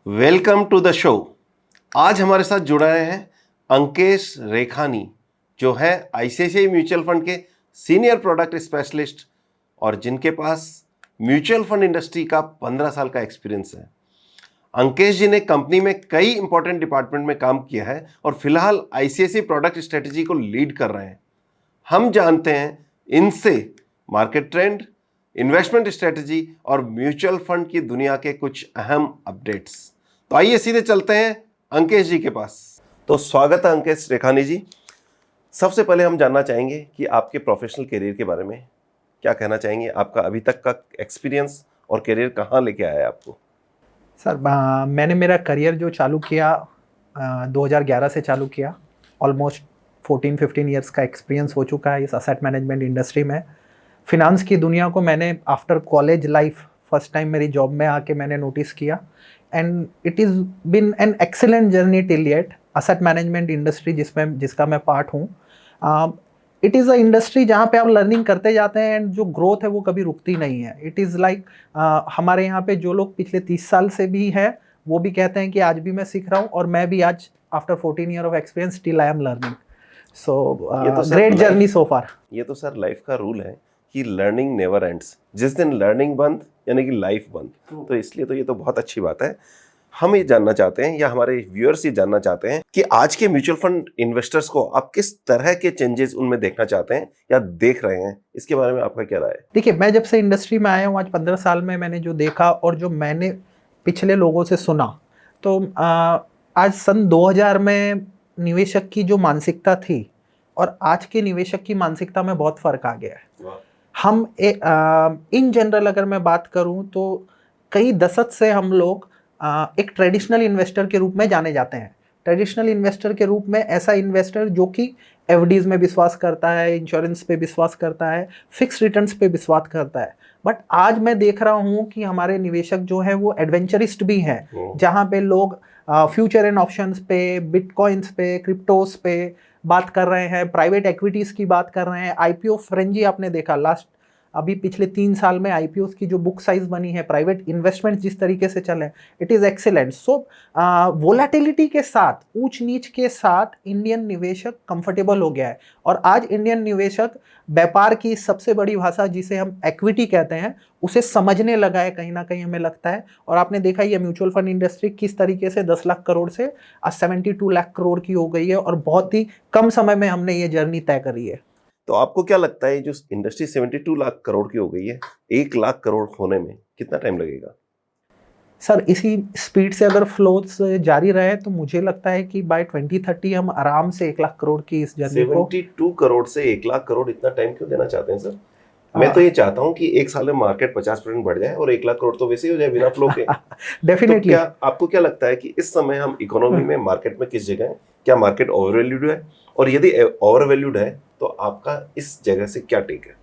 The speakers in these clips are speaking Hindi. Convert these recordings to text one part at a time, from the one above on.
Welcome to the show. आज हमारे साथ जुड़ा हैं अंकेश रेखानी, जो है आईसीआईसीआई म्यूचुअल फंड के सीनियर प्रोडक्ट स्पेशलिस्ट और जिनके पास म्यूचुअल फंड इंडस्ट्री का 15 साल का एक्सपीरियंस है। अंकेश जी ने कंपनी में कई इंपॉर्टेंट डिपार्टमेंट में काम किया है और फिलहाल आईसीआईसीआई प्रोडक्ट स्ट्रेटेजी को लीड कर रहे हैं। हम जानते हैं इनसे मार्केट ट्रेंड, इन्वेस्टमेंट स्ट्रेटजी और म्यूचुअल फंड की दुनिया के कुछ अहम अपडेट्स। तो आइए सीधे चलते हैं अंकेश जी के पास। तो स्वागत है अंकेश रेखानी जी। सबसे पहले हम जानना चाहेंगे कि आपके प्रोफेशनल करियर के बारे में क्या कहना चाहेंगे। आपका अभी तक का एक्सपीरियंस और करियर कहाँ लेके आया है आपको? सर मैंने मेरा करियर जो चालू किया 2011 से चालू किया। ऑलमोस्ट 14-15 इयर्स का एक्सपीरियंस हो चुका है इस असेट मैनेजमेंट इंडस्ट्री में। फिनांस की दुनिया को मैंने after college life first time मेरी जॉब में आके मैंने नोटिस किया and it is been an excellent journey till yet. Asset management industry जिसका मैं पार्ट हूँ, इट इज़ अ इंडस्ट्री जहाँ पे आप लर्निंग करते जाते हैं एंड जो ग्रोथ है वो कभी रुकती नहीं है। इट इज़ लाइक हमारे यहाँ पे जो लोग पिछले 30 साल से भी हैं वो भी कहते हैं कि आज भी मैं सीख रहा हूँ और मैं भी आज after 14 year of experience still I am learning. So great journey so far. ये तो सर लाइफ का रूल है कि लर्निंग नेवर एंड्स। जिस दिन लर्निंग बंद यानी कि लाइफ बंद, तो इसलिए तो ये तो बहुत अच्छी बात है। हम ये जानना चाहते हैं या हमारे व्यूअर्स ये जानना चाहते हैं कि आज के म्यूचुअल फंड इन्वेस्टर्स को आप किस तरह के चेंजेस उनमें देखना चाहते हैं या देख रहे हैं, इसके बारे में आपका क्या राय है? देखिए, मैं जब से इंडस्ट्री में आया हूँ आज 15 साल में, मैंने जो देखा और जो मैंने पिछले लोगों से सुना, तो आज सन 2000 में निवेशक की जो मानसिकता थी और आज के निवेशक की मानसिकता में बहुत फर्क आ गया है। हम इन जनरल अगर मैं बात करूं तो कई दशक से हम लोग एक ट्रेडिशनल इन्वेस्टर के रूप में जाने जाते हैं। ट्रेडिशनल इन्वेस्टर के रूप में ऐसा इन्वेस्टर जो कि एफडीज में विश्वास करता है, इंश्योरेंस पे विश्वास करता है, फिक्स रिटर्न्स पे विश्वास करता है। बट आज मैं देख रहा हूँ कि हमारे निवेशक जो हैं वो एडवेंचरिस्ट भी हैं, जहाँ पे लोग फ्यूचर एंड ऑप्शंस पे, बिटकॉइंस पे, क्रिप्टोस पे बात कर रहे हैं, प्राइवेट एक्विटीज़ की बात कर रहे हैं। आईपीओ फ्रेंजी आपने देखा लास्ट अभी पिछले 3 साल में आईपीओ की जो बुक साइज बनी है, प्राइवेट इन्वेस्टमेंट जिस तरीके से चले, it is excellent. So volatility के साथ, ऊंच नीच के साथ इंडियन निवेशक कंफर्टेबल हो गया है और आज इंडियन निवेशक व्यापार की सबसे बड़ी भाषा जिसे हम इक्विटी कहते हैं उसे समझने लगा है, कहीं ना कहीं हमें लगता है। और आपने देखा ये म्यूचुअल फंड इंडस्ट्री किस तरीके से 10 लाख करोड़ से आज 72 लाख करोड़ की हो गई है और बहुत ही कम समय में हमने ये जर्नी तय करी है। तो आपको क्या लगता है जो इंडस्ट्री 72 लाख करोड़ की हो गई है, 1 लाख करोड़ होने में कितना टाइम लगेगा? सर इसी स्पीड से अगर फ्लोस जारी रहे तो मुझे लगता है कि बाय 2030 हम आराम से 1 लाख करोड़ की इस जर्नी को। 72 करोड़ से 1 लाख करोड़, इतना टाइम क्यों देना चाहते हैं सर? मैं तो ये चाहता हूँ कि एक साल में मार्केट 50% बढ़ जाए और 1 लाख करोड़ तो वैसे ही हो जाए बिना फ्लो के। डेफिनेटली। तो क्या आपको क्या लगता है कि इस समय हम इकोनॉमी में मार्केट में किस जगह है? क्या मार्केट ओवरवैल्यूड है? और यदि ओवरवैल्यूड है तो आपका इस जगह से क्या टेक है?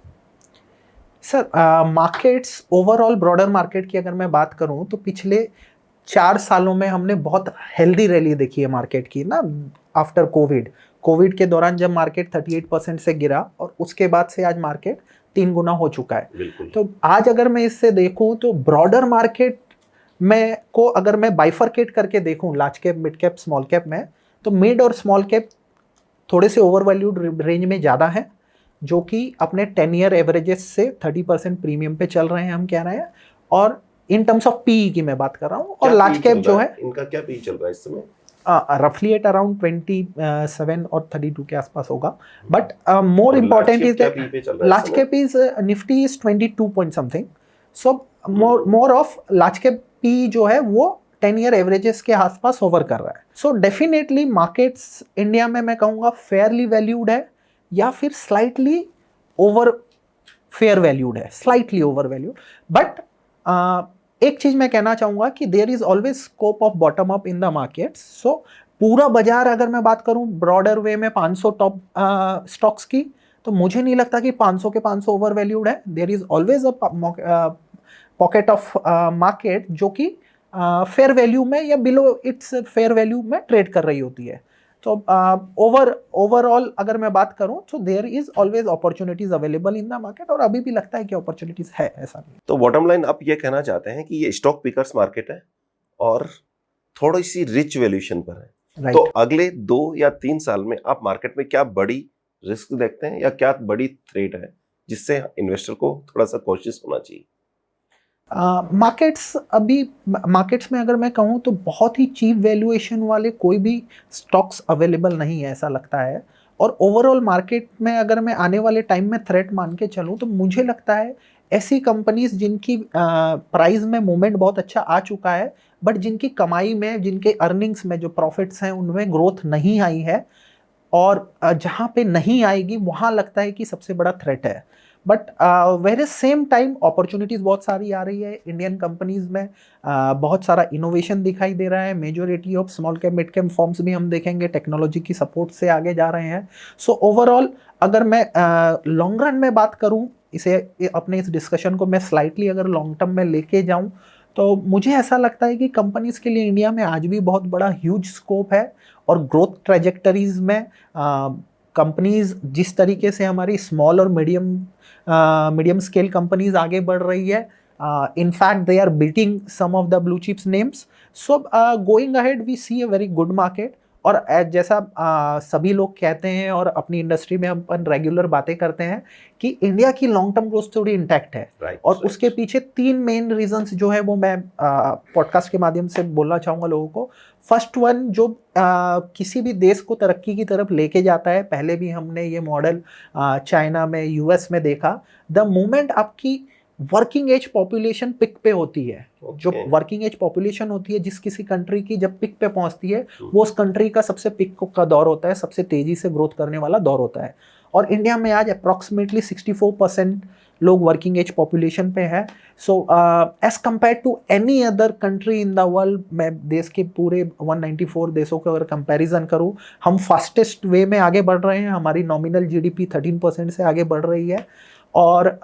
Sir markets overall broader market की अगर मैं बात करूं तो पिछले 4 सालों में हमने बहुत हेल्दी रैली देखी है मार्केट की ना। आफ्टर कोविड के दौरान जब मार्केट 38% से गिरा और उसके बाद से आज मार्केट 3 गुना हो चुका है। तो आज अगर मैं इससे देखूं तो ब्रॉडर मार्केट में को अगर मैं बाइफरकेट करके देखूं large cap, mid cap, small cap में, तो मिड और स्मॉल कैप थोड़े से ओवरवैल्यूड रेंज में ज़्यादा है, जो कि अपने 10 ईयर एवरेजेस से 30% प्रीमियम पे चल रहे हैं, हम कह रहे हैं। और इन टर्म्स ऑफ पीई की मैं बात कर रहा हूँ। और लार्ज कैप जो है, इनका क्या पीई चल रहा है इस समय? रफली एट अराउंड 27 और 32 के आसपास होगा। But more important is large cap is Nifty is 22 point something. So more of large cap P जो है वो 10 ईयर एवरेजेस के आसपास होवर कर रहा है। सो डेफिनेटली मार्केट्स इंडिया में मैं कहूँगा फेयरली वैल्यूड है या फिर स्लाइटली ओवर फेयर वैल्यूड है, स्लाइटली ओवर वैल्यूड। बट एक चीज मैं कहना चाहूंगा कि there is always scope of bottom up in the markets. So पूरा बाजार अगर मैं बात करूं ब्रॉडर वे में 500 टॉप स्टॉक्स की, तो मुझे नहीं लगता कि 500 के 500 ओवर वैल्यूड है। There is always a pocket of market जो कि फेयर वैल्यू में या बिलो इट्स फेयर वैल्यू में ट्रेड कर रही होती है। तो ओवरऑल अगर मैं बात करूं तो there is always opportunities available in the market और अभी भी लगता है कि अपॉर्चुनिटीज है, ऐसा नहीं। तो बॉटम लाइन आप ये कहना चाहते हैं कि ये स्टॉक पिकर्स मार्केट है और थोड़ी सी रिच वैल्यूएशन पर है। राइट। तो अगले 2 या 3 साल में आप मार्केट में क्या बड़ी रिस्क देखते हैं या क्या बड़ी थ्रेट है जिससे इन्वेस्टर को थोड़ा सा कॉशियस होना चाहिए? मार्केट्स में अगर मैं कहूँ तो बहुत ही चीप वैल्यूएशन वाले कोई भी स्टॉक्स अवेलेबल नहीं है ऐसा लगता है। और ओवरऑल मार्केट में अगर मैं आने वाले टाइम में थ्रेट मान के चलूँ तो मुझे लगता है ऐसी कंपनीज जिनकी प्राइस में मूवमेंट बहुत अच्छा आ चुका है, बट जिनकी कमाई में, जिनके अर्निंग्स में जो प्रॉफिट्स हैं उनमें ग्रोथ नहीं आई है, और जहाँ पे नहीं आएगी वहाँ लगता है कि सबसे बड़ा थ्रेट है। But very same time opportunities बहुत सारी आ रही है इंडियन कंपनीज में। बहुत सारा इनोवेशन दिखाई दे रहा है। Majority of small cap mid cap forms भी हम देखेंगे टेक्नोलॉजी की सपोर्ट से आगे जा रहे हैं। सो ओवरऑल अगर मैं लॉन्ग रन में बात करूँ, इसे अपने इस डिस्कशन को मैं स्लाइटली अगर लॉन्ग टर्म में लेके जाऊँ, तो मुझे ऐसा लगता है कि कंपनीज के लिए इंडिया में आज भी बहुत बड़ा ह्यूज स्कोप है। और ग्रोथ ट्रेजेक्टरीज में कंपनीज जिस तरीके से हमारी स्मॉल और मीडियम स्केल कंपनीज आगे बढ़ रही है, in fact they are beating some of the blue chips names. So going ahead we see a very good market. और जैसा सभी लोग कहते हैं और अपनी इंडस्ट्री में अपन रेगुलर बातें करते हैं कि इंडिया की लॉन्ग टर्म ग्रोथ थोड़ी इंटैक्ट है। और उसके पीछे 3 मेन रीजंस जो है वो मैं पॉडकास्ट के माध्यम से बोलना चाहूँगा लोगों को। फर्स्ट वन, जो किसी भी देश को तरक्की की तरफ लेके जाता है, पहले भी हमने ये मॉडल चाइना में, यूएस में देखा, द मोमेंट आपकी वर्किंग एज पॉपुलेशन पिक पे होती है, जो वर्किंग एज पॉपुलेशन होती है जिस किसी कंट्री की, जब पिक पे पहुंचती है वो उस कंट्री का सबसे पिक का दौर होता है, सबसे तेजी से ग्रोथ करने वाला दौर होता है। और इंडिया में आज अप्रॉक्सीमेटली 64% लोग वर्किंग एज पॉपुलेशन पे है। So as compare to any other country in the world, मैं देश के पूरे 194 देशों का अगर कंपैरिजन करूं, हम फास्टेस्ट वे में आगे बढ़ रहे हैं। हमारी नॉमिनल जीडीपी 13% से आगे बढ़ रही है। और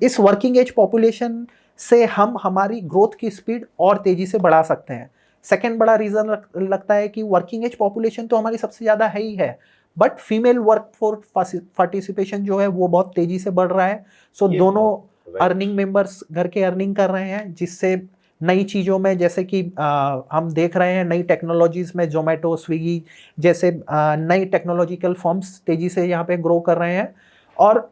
इस वर्किंग एज पॉपुलेशन से हम हमारी ग्रोथ की स्पीड और तेजी से बढ़ा सकते हैं। सेकेंड बड़ा रीजन लगता है कि वर्किंग एज पॉपुलेशन तो हमारी सबसे ज़्यादा है ही है, but female work force participation जो है वो बहुत तेजी से बढ़ रहा है। सो दोनों अर्निंग मेंबर्स घर के अर्निंग कर रहे हैं, जिससे नई चीज़ों में, जैसे कि हम देख रहे हैं नई टेक्नोलॉजीज में जोमेटो, स्विगी जैसे नई टेक्नोलॉजिकल फॉर्म्स तेजी से यहाँ पे ग्रो कर रहे हैं। और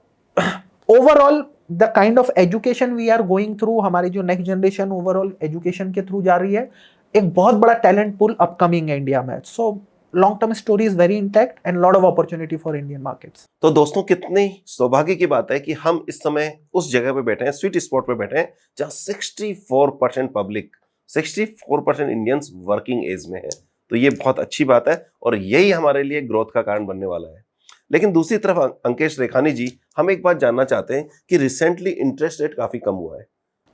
overall the kind of education we are going through, हमारी जो नेक्स्ट जनरेशन ओवरऑल एजुकेशन के थ्रू जा रही है, एक बहुत बड़ा टैलेंट पूल अपकमिंग है इंडिया में। So long term story is very intact and lot of opportunity for Indian markets. तो दोस्तों, कितनी सौभाग्य की बात है कि हम इस समय उस जगह पे बैठे हैं, स्वीट स्पॉट पे बैठे हैं, जहां 64% पब्लिक, 64% इंडियंस वर्किंग एज में है। तो ये बहुत अच्छी बात है और यही हमारे लिए ग्रोथ का कारण बनने वाला है। लेकिन दूसरी तरफ अंकेश रेखानी जी, हम एक बात जानना चाहते हैं कि रिसेंटली इंटरेस्ट रेट काफी कम हुआ है।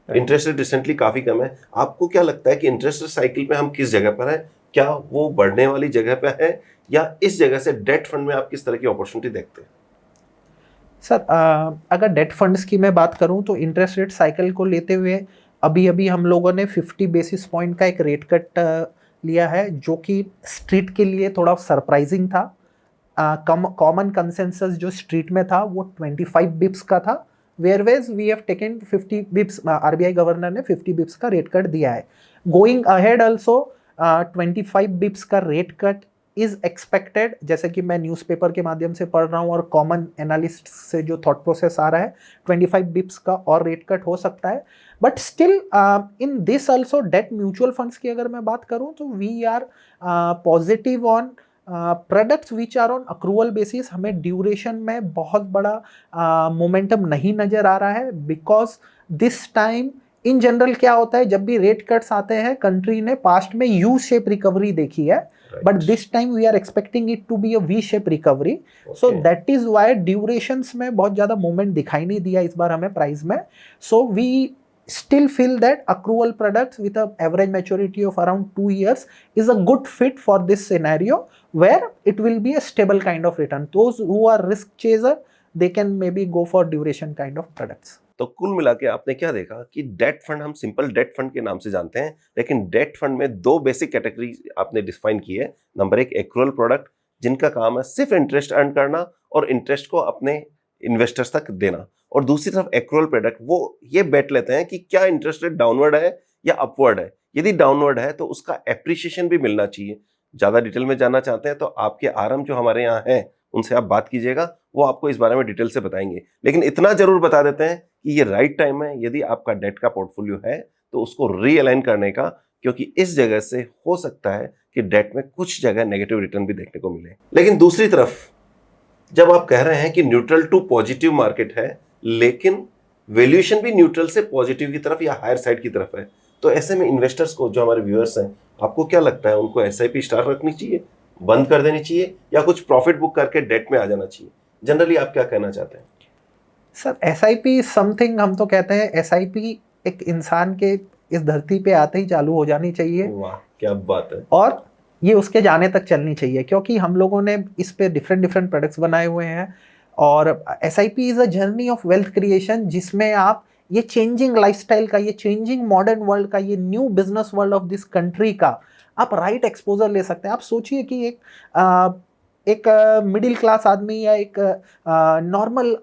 इंटरेस्ट रेट रिसेंटली काफी कम है। आपको क्या लगता है कि इंटरेस्ट रेट साइकिल पे हम किस जगह पर है? क्या वो बढ़ने वाली जगह पे है या इस जगह से डेट फंड में आप किस तरह की अपॉर्चुनिटी देखते हैं? सर, अगर डेट फंड्स की मैं बात करूं तो इंटरेस्ट रेट साइकिल को लेते हुए अभी अभी हम लोगों ने 50 बेसिस पॉइंट का एक रेट कट लिया है, जो कि स्ट्रीट के लिए थोड़ा सरप्राइजिंग था। कॉमन कंसेंसस जो स्ट्रीट में था वो 25 बिप्स का था, whereas we have taken 50 bips, RBI governor ने 50 बिप्स का रेट कट दिया है। गोइंग अहेड ऑल्सो 25 बिप्स का रेट कट इज एक्सपेक्टेड, जैसे कि मैं न्यूज़पेपर के माध्यम से पढ़ रहा हूँ और कॉमन एनालिस्ट से जो थॉट प्रोसेस आ रहा है, 25 बिप्स का और रेट कट हो सकता है। But still in this also debt mutual funds की अगर मैं बात करूँ तो we are positive on products which are on accrual basis. हमें ड्यूरेशन में बहुत बड़ा मोमेंटम नहीं नजर आ रहा है, because this time in general क्या होता है, जब भी रेट कट्स आते हैं, कंट्री ने पास्ट में यू शेप रिकवरी देखी है, but this time we are expecting it to be a V shape recovery. So that is why durations में बहुत ज्यादा मूवमेंट दिखाई नहीं दिया इस बार हमें प्राइस में। So we still feel that accrual products with an average maturity of around 2 years is a good fit for this scenario, where it will be a stable kind of return. Those who are risk chaser, they can maybe go for duration kind of products. तो कुल मिला के आपने क्या देखा कि डेट फंड हम सिंपल डेट फंड के नाम से जानते हैं, लेकिन डेट फंड में 2 बेसिक कैटेगरी आपने डिफाइन की है। नंबर 1 एक्रूअल प्रोडक्ट, जिनका काम है सिर्फ इंटरेस्ट अर्न करना और इंटरेस्ट को अपने इन्वेस्टर्स तक देना, और दूसरी तरफ एक्रूअल प्रोडक्ट वो ये बेट लेते हैं कि क्या इंटरेस्ट रेट डाउनवर्ड है या अपवर्ड है, यदि डाउनवर्ड है तो उसका एप्रिसिएशन भी मिलना चाहिए। ज़्यादा डिटेल में जानना चाहते हैं तो आपके आरएम जो हमारे यहाँ हैं उनसे आप बात कीजिएगा, वो आपको इस बारे में डिटेल से बताएंगे। लेकिन इतना जरूर बता देते हैं कि ये राइट टाइम है यदि आपका डेट का पोर्टफोलियो है तो उसको रीअलाइन करने का, क्योंकि इस जगह से हो सकता है कि डेट में कुछ जगह नेगेटिव रिटर्न भी देखने को मिले। लेकिन दूसरी तरफ जब आप कह रहे हैं कि न्यूट्रल टू पॉजिटिव मार्केट है लेकिन वैल्यूएशन भी न्यूट्रल से पॉजिटिव की तरफ या हायर साइड की तरफ है, तो ऐसे में इन्वेस्टर्स को, जो हमारे व्यूअर्स हैं, आपको क्या लगता है, उनको एसआईपी स्टार्ट रखनी चाहिए, बंद कर देनी चाहिए, या कुछ प्रॉफिट बुक करके डेट में आ जाना चाहिए? जनरली आप क्या कहना चाहते हैं? सर एसआईपी समथिंग, हम तो कहते हैं एसआईपी एक इंसान के इस धरती पे आते ही चालू हो जानी चाहिए। वाह क्या बात है। और ये उसके जाने तक चलनी चाहिए, क्योंकि हम लोगों ने इस पे डिफरेंट डिफरेंट प्रोडक्ट्स बनाए हुए हैं। और SIP is a journey of wealth creation, जिसमें आप ये चेंजिंग लाइफस्टाइल का, ये चेंजिंग मॉडर्न वर्ल्ड का, ये new business world of this country का आप राइट एक्सपोजर ले सकते हैं। आप सोचिए कि एक मिडिल क्लास आदमी या एक नॉर्मल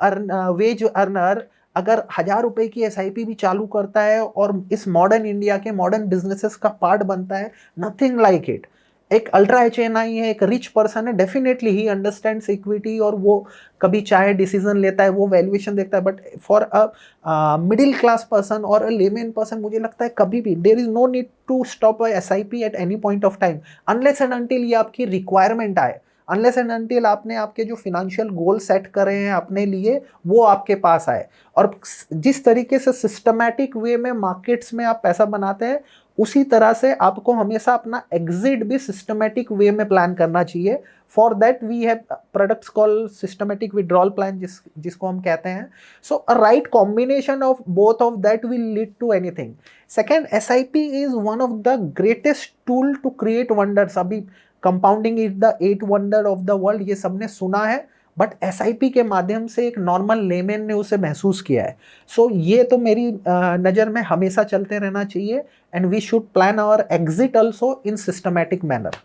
वेज अर्नर अगर 1,000 रुपए की एसआईपी भी चालू करता है और इस मॉडर्न इंडिया के मॉडर्न बिजनेसेस का पार्ट बनता है, नथिंग लाइक इट। एक अल्ट्रा एचएनआई है, एक रिच पर्सन है, डेफिनेटली ही अंडरस्टैंड्स इक्विटी और वो कभी चाहे डिसीजन लेता है, वो वैल्यूएशन देखता है। But for a middle class person और अ लेमैन पर्सन, मुझे लगता है कभी भी there is no need to stop a SIP at any point of time, unless and until ये आपकी रिक्वायरमेंट आए, अनलेस एंड अनटिल आपने आपके जो फिनेंशियल गोल सेट करे हैं अपने लिए वो आपके पास आए। और जिस तरीके से सिस्टमैटिक वे में मार्केट्स में आप पैसा बनाते हैं, उसी तरह से आपको हमेशा अपना एग्जिट भी सिस्टमैटिक वे में प्लान करना चाहिए। For that we have products called systematic withdrawal plan, जिसको हम कहते हैं। So a right combination of both of that will lead to anything. Second, SIP is one of the greatest tool to create wonders. अभी compounding is the 8 wonder of the world, ये सबने सुना है, बट एसआईपी के माध्यम से एक नॉर्मल लेमैन ने उसे महसूस किया है। सो ये तो मेरी नज़र में हमेशा चलते रहना चाहिए, and we should plan our exit also in systematic manner.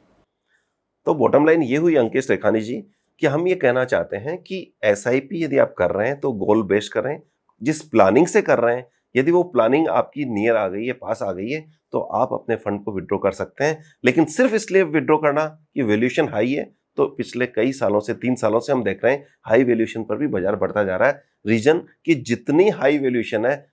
तो बॉटम लाइन ये हुई अंकेश रेखानी जी कि हम ये कहना चाहते हैं कि एसआईपी यदि आप कर रहे हैं तो गोल बेस्ड करें, जिस प्लानिंग से कर रहे हैं, यदि वो प्लानिंग आपकी नियर आ गई है, पास आ गई है, तो आप अपने फंड को विड्रॉ कर सकते हैं। लेकिन सिर्फ इसलिए विड्रॉ करना कि वैल्यूएशन हाई है, तो पिछले कई सालों से, 3 सालों से हम देख रहे हैं हाई वैल्यूएशन पर भी बाजार बढ़ता जा रहा है। रीजन कि जितनी हाई वैल्यूएशन है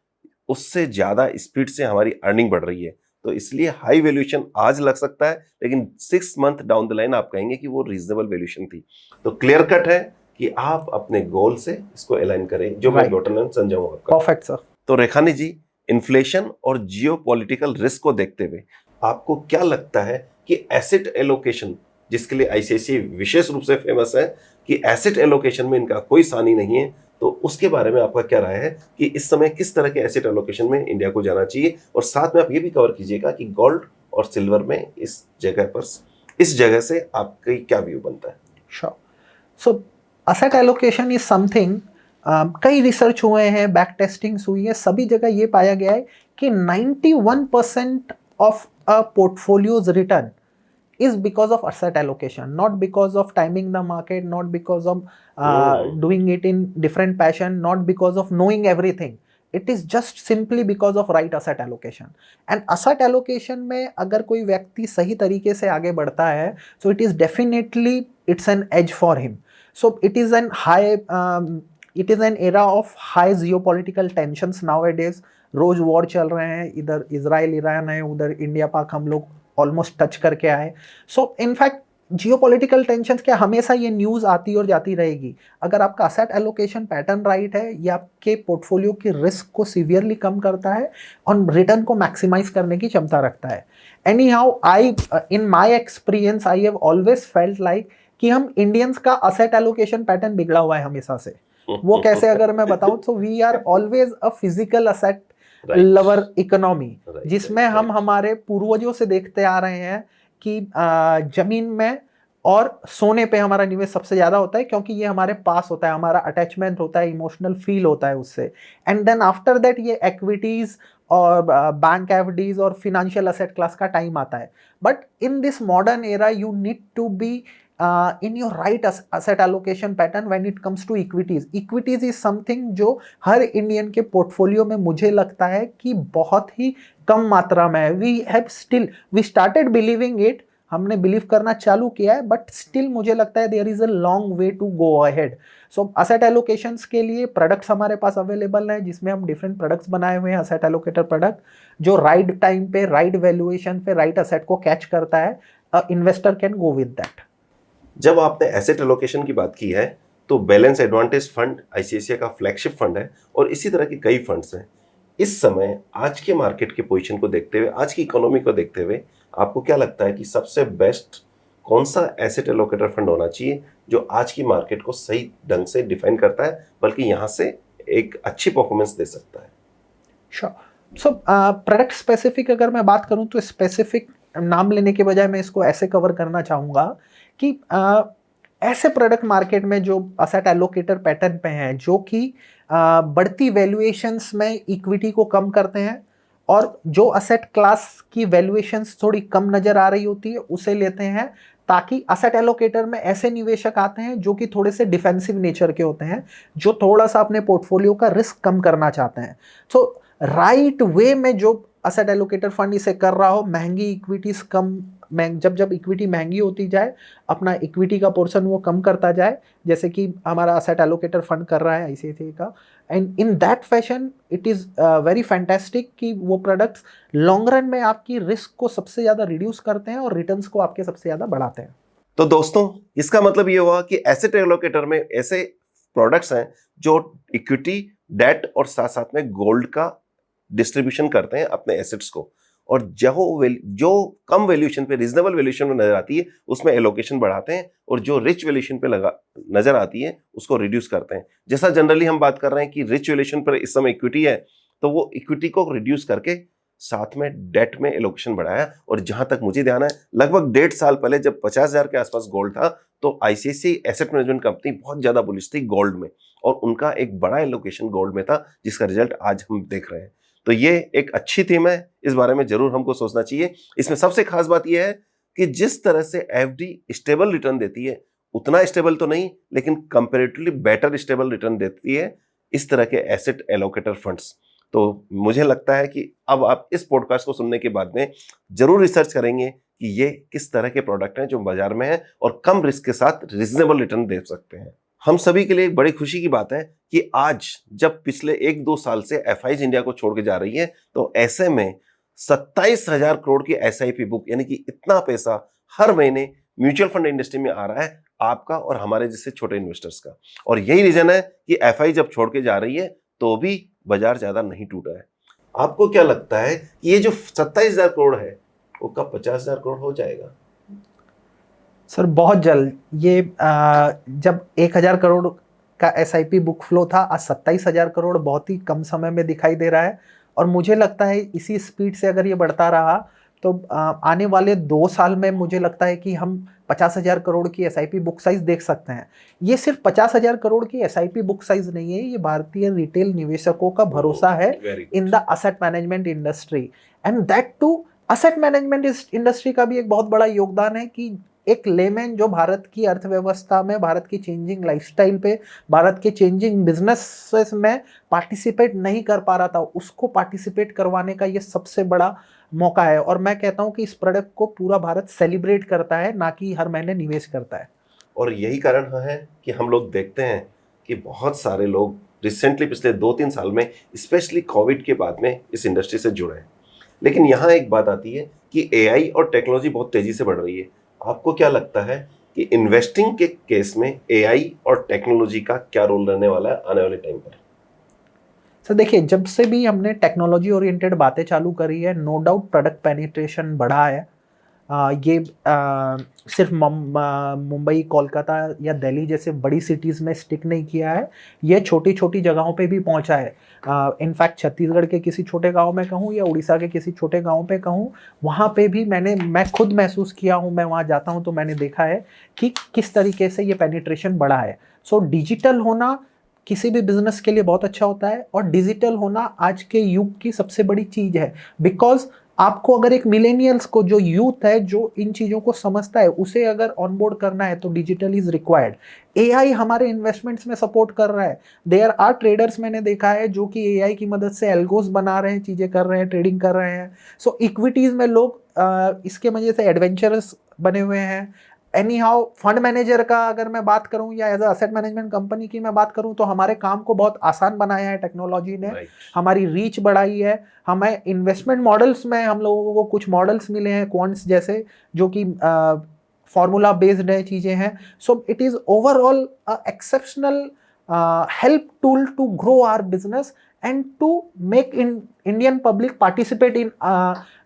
उससे ज्यादा स्पीड से हमारी अर्निंग बढ़ रही है। तो इसलिए हाई वैल्यूएशन आज लग सकता है, लेकिन 6 मंथ डाउन द लाइन आप कहेंगे कि वो रीजनेबल वैल्यूएशन थी। तो क्लियर कट है कि आप अपने गोल से इसको अलाइन करें, जो मैं बॉटम लाइन समझा हूं आपका। Perfect sir. तो रेखानी जी, इन्फ्लेशन और जियोपॉलिटिकल रिस्क को देखते हुए आपको क्या लगता है कि एसेट एलोकेशन, जिसके लिए आईसीआईसीआई विशेष रूप से फेमस है कि एसेट एलोकेशन में इनका कोई सानी नहीं है, तो उसके बारे में आपका क्या राय है कि इस समय किस तरह के एसेट एलोकेशन में इंडिया को जाना चाहिए? और साथ में आप ये भी कवर कीजिएगा कि गोल्ड और सिल्वर में इस जगह से आपका क्या व्यू बनता है? Sure. So asset allocation is something, कई रिसर्च हुए हैं, बैक टेस्टिंग्स हुई है, सभी जगह ये पाया गया है कि 91% of a portfolios return is because of asset allocation, not because of timing the market, not because of doing it in different passion, not because of knowing everything. It is just simply because of right asset allocation. And asset allocation में अगर कोई व्यक्ति सही तरीके से आगे बढ़ता है, so it is definitely it's an edge for him. So it is an era of high geopolitical tensions nowadays. Rose war चल रहे हैं, इधर इजराइल ईरान है, उधर इंडिया पाक हम लोग ऑलमोस्ट टच करके आए। सो इनफैक्ट जियोपॉलिटिकल टेंशंस क्या, हमेशा ये न्यूज़ आती और जाती रहेगी। अगर आपका असेट एलोकेशन पैटर्न राइट है, ये आपके पोर्टफोलियो की रिस्क को सीवियरली कम करता है और रिटर्न को मैक्सिमाइज करने की क्षमता रखता है। Any how, in my experience I have always felt like कि हम इंडियंस का असेट एलोकेशन पैटर्न बिगड़ा हुआ है हमेशा से। वो कैसे अगर मैं बताऊं, तो we are always a physical asset lover economy, जिसमें हम हमारे पूर्वजों से देखते आ रहे हैं कि जमीन में और सोने पे हमारा निवेश सबसे ज्यादा होता है, क्योंकि ये हमारे पास होता है, हमारा अटैचमेंट होता है, इमोशनल फील होता है उससे। एंड देन आफ्टर दैट ये इक्विटीज और बैंक एफडीज और फिनेंशियल असेट क्लास का टाइम आता है। But in this modern era you need to be in your right asset allocation pattern when it comes to equities. Equities is something जो हर इंडियन के पोर्टफोलियो में मुझे लगता है कि बहुत ही कम मात्रा में है. We started believing it, हमने बिलीव करना चालू किया है, बट स्टिल मुझे लगता है there is a long way to go ahead. So asset allocations के लिए प्रोडक्ट्स हमारे पास अवेलेबल हैं, जिसमें हम डिफरेंट प्रोडक्ट्स बनाए हुए हैं, असेट एलोकेटर प्रोडक्ट, जो राइट टाइम पे, राइट वैल्यूएशन पे, राइट असेट को कैच करता है. Investor can go with that. जब आपने एसेट एलोकेशन की बात की है तो बैलेंस एडवांटेज फंड आईसीआईसीआई का फ्लैगशिप फंड है और इसी तरह के कई फंड्स हैं. इस समय आज के मार्केट के पोजीशन को देखते हुए, आज की इकोनॉमी को देखते हुए, आपको क्या लगता है कि सबसे बेस्ट कौन सा एसेट एलोकेटर फंड होना चाहिए जो आज की मार्केट को सही ढंग से डिफाइन करता है, बल्कि यहाँ से एक अच्छी परफॉर्मेंस दे सकता है? श्योर. सो प्रोडक्ट स्पेसिफिक अगर मैं बात करूं तो स्पेसिफिक नाम लेने के बजाय मैं इसको ऐसे कवर करना चाहूँगा कि ऐसे प्रोडक्ट मार्केट में जो असेट एलोकेटर पैटर्न पे हैं, जो कि बढ़ती वैल्यूएशंस में इक्विटी को कम करते हैं, और जो असेट क्लास की वैल्यूएशंस थोड़ी कम नज़र आ रही होती है उसे लेते हैं, ताकि असेट एलोकेटर में ऐसे निवेशक आते हैं जो कि थोड़े से डिफेंसिव नेचर के होते हैं, जो थोड़ा सा अपने पोर्टफोलियो का रिस्क कम करना चाहते हैं. सो राइट वे में जो असेट एलोकेटर फंड इसे कर रहा हो, महंगी इक्विटीज कम, जब इक्विटी महंगी होती जाए, अपना इक्विटी का पोर्शन वो कम करता जाए, जैसे कि हमारा असेट एलोकेटर फंड कर रहा है आईसीआईसीआई का. And in that fashion it is very fantastic कि वो प्रोडक्ट्स लॉन्ग रन में आपकी रिस्क को सबसे ज़्यादा रिड्यूस करते हैं और रिटर्न्स को आपके सबसे ज़्यादा बढ़ाते हैं. तो दोस्तों, इसका मतलब ये हुआ कि एसेट एलोकेटर में ऐसे प्रोडक्ट्स हैं जो इक्विटी, डेट और साथ साथ में गोल्ड का डिस्ट्रीब्यूशन करते हैं अपने एसेट्स को, और जो कम वैल्यूएशन पे, रीजनेबल वैल्यूएशन में नजर आती है उसमें एलोकेशन बढ़ाते हैं, और जो रिच वैल्यूएशन पे नजर आती है उसको रिड्यूस करते हैं. जैसा जनरली हम बात कर रहे हैं कि रिच वैल्यूएशन पर इस समय इक्विटी है, तो वो इक्विटी को रिड्यूस करके साथ में डेट में एलोकेशन बढ़ाया. और जहां तक मुझे ध्यान है, लगभग 1.5 साल पहले जब 50,000 के आसपास गोल्ड था, तो आईसीआईसीआई एसेट मैनेजमेंट कंपनी बहुत ज्यादा बुलिश थी गोल्ड में, और उनका एक बड़ा एलोकेशन गोल्ड में था, जिसका रिजल्ट आज हम देख रहे हैं. तो ये एक अच्छी थीम है, इस बारे में जरूर हमको सोचना चाहिए. इसमें सबसे खास बात यह है कि जिस तरह से एफडी स्टेबल रिटर्न देती है, उतना स्टेबल तो नहीं, लेकिन कंपैरेटिवली बेटर स्टेबल रिटर्न देती है इस तरह के एसेट एलोकेटर फंड्स. तो मुझे लगता है कि अब आप इस पॉडकास्ट को सुनने के बाद में जरूर रिसर्च करेंगे कि ये किस तरह के प्रोडक्ट हैं जो बाजार में हैं और कम रिस्क के साथ रीजनेबल रिटर्न दे सकते हैं. हम सभी के लिए एक बड़ी खुशी की बात है कि आज जब पिछले 1-2 साल से एफआईज इंडिया को छोड़ के जा रही है, तो ऐसे में 27,000 करोड़ की एसआईपी बुक, यानी कि इतना पैसा हर महीने म्यूचुअल फंड इंडस्ट्री में आ रहा है, आपका और हमारे जैसे छोटे इन्वेस्टर्स का. और यही रीजन है कि एफआई जब छोड़ के जा रही है तो भी बाजार ज्यादा नहीं टूटा है. आपको क्या लगता है कि ये जो 27,000 करोड़ है वो कब 50,000 करोड़ हो जाएगा? सर बहुत जल्द. ये जब 1,000 करोड़ का एसआईपी बुक फ्लो था, आज 27,000 करोड़ बहुत ही कम समय में दिखाई दे रहा है. और मुझे लगता है इसी स्पीड से अगर ये बढ़ता रहा तो आने वाले 2 साल में मुझे लगता है कि हम 50,000 करोड़ की एसआईपी बुक साइज देख सकते हैं. ये सिर्फ 50,000 करोड़ की एसआईपी बुक साइज नहीं है, ये भारतीय रिटेल निवेशकों का भरोसा है in the asset management industry. And that too asset management industry का भी एक बहुत बड़ा योगदान है कि एक लेमैन जो भारत की अर्थव्यवस्था में, भारत की चेंजिंग लाइफस्टाइल पे, भारत के चेंजिंग बिजनेसेस में पार्टिसिपेट नहीं कर पा रहा था, उसको पार्टिसिपेट करवाने का ये सबसे बड़ा मौका है. और मैं कहता हूँ कि इस प्रोडक्ट को पूरा भारत सेलिब्रेट करता है, ना कि हर महीने निवेश करता है. और यही कारण है कि हम लोग देखते हैं कि बहुत सारे लोग रिसेंटली पिछले 2-3 साल में, स्पेशली कोविड के बाद में, इस इंडस्ट्री से जुड़े हैं. लेकिन यहाँ एक बात आती है कि एआई और टेक्नोलॉजी बहुत तेजी से बढ़ रही है. आपको क्या लगता है कि इन्वेस्टिंग के केस में एआई और टेक्नोलॉजी का क्या रोल रहने वाला है आने वाले टाइम पर? सर देखिए, जब से भी हमने टेक्नोलॉजी ओरिएंटेड बातें चालू करी है, नो डाउट प्रोडक्ट पेनिट्रेशन बढ़ा है. ये सिर्फ मुंबई, कोलकाता या दिल्ली जैसे बड़ी सिटीज़ में स्टिक नहीं किया है, ये छोटी छोटी जगहों पे भी पहुंचा है. इनफैक्ट छत्तीसगढ़ के किसी छोटे गांव में कहूँ या उड़ीसा के किसी छोटे गांव पे कहूँ, वहाँ पे भी मैं खुद महसूस किया हूँ. मैं वहाँ जाता हूँ तो मैंने देखा है कि किस तरीके से ये पेनिट्रेशन बढ़ा है. सो डिजिटल होना किसी भी बिजनेस के लिए बहुत अच्छा होता है, और डिजिटल होना आज के युग की सबसे बड़ी चीज़ है. बिकॉज आपको अगर एक मिलेनियल्स को, जो यूथ है जो इन चीज़ों को समझता है, उसे अगर ऑनबोर्ड करना है तो डिजिटल इज रिक्वायर्ड। एआई हमारे इन्वेस्टमेंट्स में सपोर्ट कर रहा है। देयर आर ट्रेडर्स मैंने देखा है जो कि एआई की मदद से एल्गोस बना रहे हैं, चीज़ें कर रहे हैं, ट्रेडिंग कर रहे हैं। सो इक्विटीज़ में लोग इसके वजह से एडवेंचरस बने हुए हैं। एनी हाउ फंड मैनेजर का अगर मैं बात करूं या एज असेट मैनेजमेंट कंपनी की मैं बात करूं तो हमारे काम को बहुत आसान बनाया है टेक्नोलॉजी ने। हमारी रीच बढ़ाई है। हमें इन्वेस्टमेंट मॉडल्स में हम लोगों को कुछ मॉडल्स मिले हैं क्वांट्स जैसे, जो कि फॉर्मूला बेस्ड है, चीज़ें हैं। So it is overall exceptional help tool to grow our business and to make Indian public participate in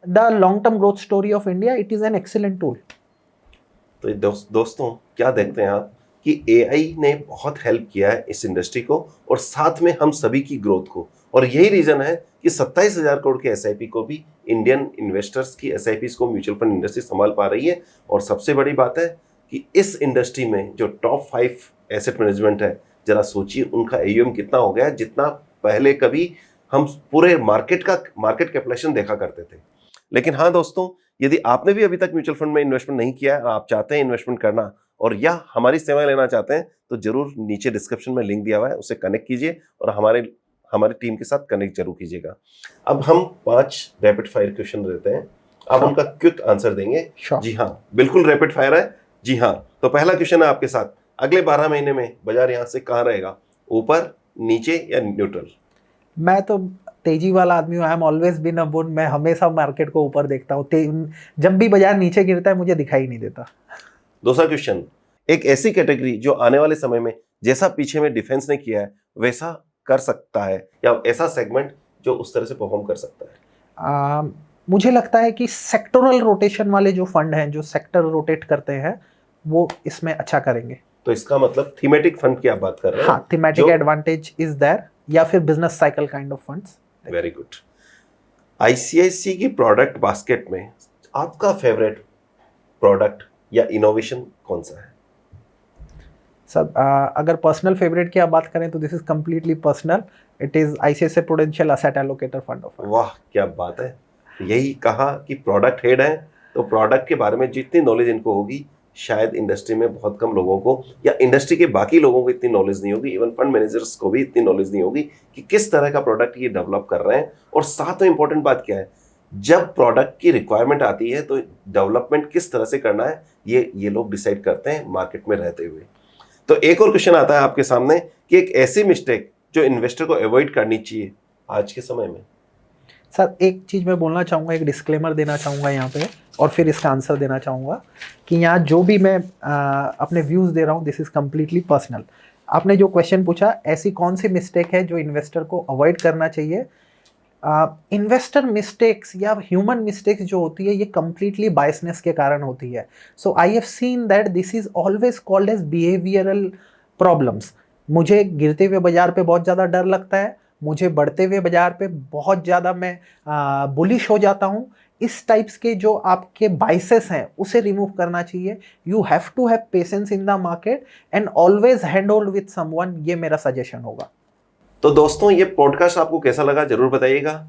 the long-term growth story of India. It is an excellent tool. तो दोस्तों क्या देखते हैं आप कि एआई ने बहुत हेल्प किया है इस इंडस्ट्री को और साथ में हम सभी की ग्रोथ को, और यही रीजन है कि 27,000 करोड़ के एसआईपी को भी इंडियन इन्वेस्टर्स की एसआईपीज को म्यूचुअल फंड इंडस्ट्री संभाल पा रही है। और सबसे बड़ी बात है कि इस इंडस्ट्री में जो टॉप 5 एसेट मैनेजमेंट है, जरा सोचिए उनका एयूएम कितना हो गया है, जितना पहले कभी हम पूरे मार्केट कैपिटलाइजेशन देखा करते थे। लेकिन हाँ दोस्तों, यदि आपने भी अभी तक म्यूचुअल फंड में इन्वेस्टमेंट नहीं किया है और आप चाहते हैं इन्वेस्टमेंट करना और या हमारी सेवाएं लेना चाहते हैं, तो जरूर नीचे डिस्क्रिप्शन में लिंक दिया हुआ है, उससे कनेक्ट कीजिए और हमारी टीम के साथ कनेक्ट जरूर कीजिएगा। अब हम 5 रैपिड फायर क्वेश्चन देते हैं, आप उनका क्विक आंसर देंगे। जी हाँ, बिल्कुल रैपिड फायर है। जी हाँ, तो पहला क्वेश्चन है आपके साथ, अगले 12 महीने में बाजार यहाँ से कहाँ रहेगा, ऊपर, नीचे या न्यूट्रल? मैं तो तेजी वाला आदमी हूँ। I am always been a bull. मैं हमेशा मार्केट को ऊपर देखता हूँ। जब भी बाजार नीचे गिरता है मुझे दिखाई नहीं देता। दूसरा क्वेश्चन, एक ऐसी कैटेगरी जो आने वाले समय में जैसा पीछे में डिफेंस ने किया है वैसा कर सकता है, या ऐसा सेगमेंट जो उस तरह से परफॉर्म कर सकता है? मुझे लगता है कि सेक्टोरल रोटेशन वाले जो फंड हैं, जो सेक्टर रोटेट करते हैं, वो इसमें अच्छा करेंगे। तो इसका मतलब थीमेटिक फंड की आप बात कर रहे हैं? हाँ, थीमेटिक एडवांटेज इज देयर, या फिर business cycle kind of funds. Very good. ICICI की प्रोडक्ट बास्केट में आपका फेवरेट प्रोडक्ट या इनोवेशन कौन सा है? सब अगर पर्सनल फेवरेट की आप बात करें तो this is completely personal. It is ICICI prudential asset allocator fund of. वाह क्या बात है। यही कहा कि प्रोडक्ट हेड है, तो प्रोडक्ट के बारे में जितनी नॉलेज इनको होगी शायद इंडस्ट्री में बहुत कम लोगों को या इंडस्ट्री के बाकी लोगों को इतनी नॉलेज नहीं होगी, इवन फंड मैनेजर्स को भी इतनी नॉलेज नहीं होगी कि किस तरह का प्रोडक्ट ये डेवलप कर रहे हैं। और साथ में इंपॉर्टेंट बात क्या है, जब प्रोडक्ट की रिक्वायरमेंट आती है तो डेवलपमेंट किस तरह से करना है ये लोग डिसाइड करते हैं मार्केट में रहते हुए। तो एक और क्वेश्चन आता है आपके सामने कि एक ऐसी मिस्टेक जो इन्वेस्टर को अवॉइड करनी चाहिए आज के समय में। सर एक चीज़ मैं बोलना चाहूँगा, एक डिस्क्लेमर देना चाहूँगा यहाँ पे, और फिर इसका आंसर देना चाहूँगा कि यहाँ जो भी मैं अपने व्यूज़ दे रहा हूँ दिस इज़ कम्प्लीटली पर्सनल। आपने जो क्वेश्चन पूछा, ऐसी कौन सी मिस्टेक है जो इन्वेस्टर को अवॉइड करना चाहिए? इन्वेस्टर मिस्टेक्स या ह्यूमन मिस्टेक्स जो होती है ये कम्प्लीटली बायसनेस के कारण होती है। So I have seen that this is always called as behavioural problems. मुझे गिरते हुए बाजार पे बहुत ज़्यादा डर लगता है, मुझे बढ़ते हुए बाजार पे बहुत ज़्यादा मैं बुलिश हो जाता हूँ। इस टाइप्स के जो आपके बाइसेस हैं उसे रिमूव करना चाहिए। You have to have patience in the market and always hand hold with someone, ये मेरा सजेशन होगा। तो दोस्तों ये पॉडकास्ट आपको कैसा लगा जरूर बताइएगा।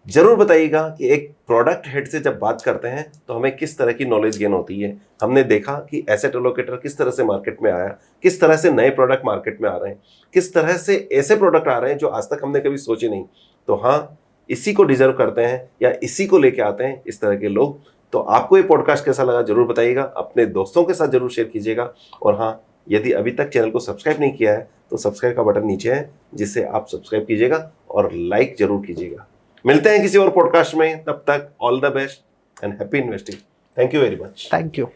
जरूर बताइएगा कि एक प्रोडक्ट हेड से जब बात करते हैं तो हमें किस तरह की नॉलेज गेन होती है। हमने देखा कि एसेट एलोकेटर किस तरह से मार्केट में आया, किस तरह से नए प्रोडक्ट मार्केट में आ रहे हैं, किस तरह से ऐसे प्रोडक्ट आ रहे हैं जो आज तक हमने कभी सोचे नहीं। तो हाँ, इसी को डिजर्व करते हैं या इसी को लेके आते हैं इस तरह के लोग। तो आपको ये पॉडकास्ट कैसा लगा जरूर बताइएगा, अपने दोस्तों के साथ जरूर शेयर कीजिएगा। और हाँ, यदि अभी तक चैनल को सब्सक्राइब नहीं किया है तो सब्सक्राइब का बटन नीचे है, जिससे आप सब्सक्राइब कीजिएगा और लाइक जरूर कीजिएगा। मिलते हैं किसी और पॉडकास्ट में, तब तक all the best and happy investing. Thank you very much. Thank you.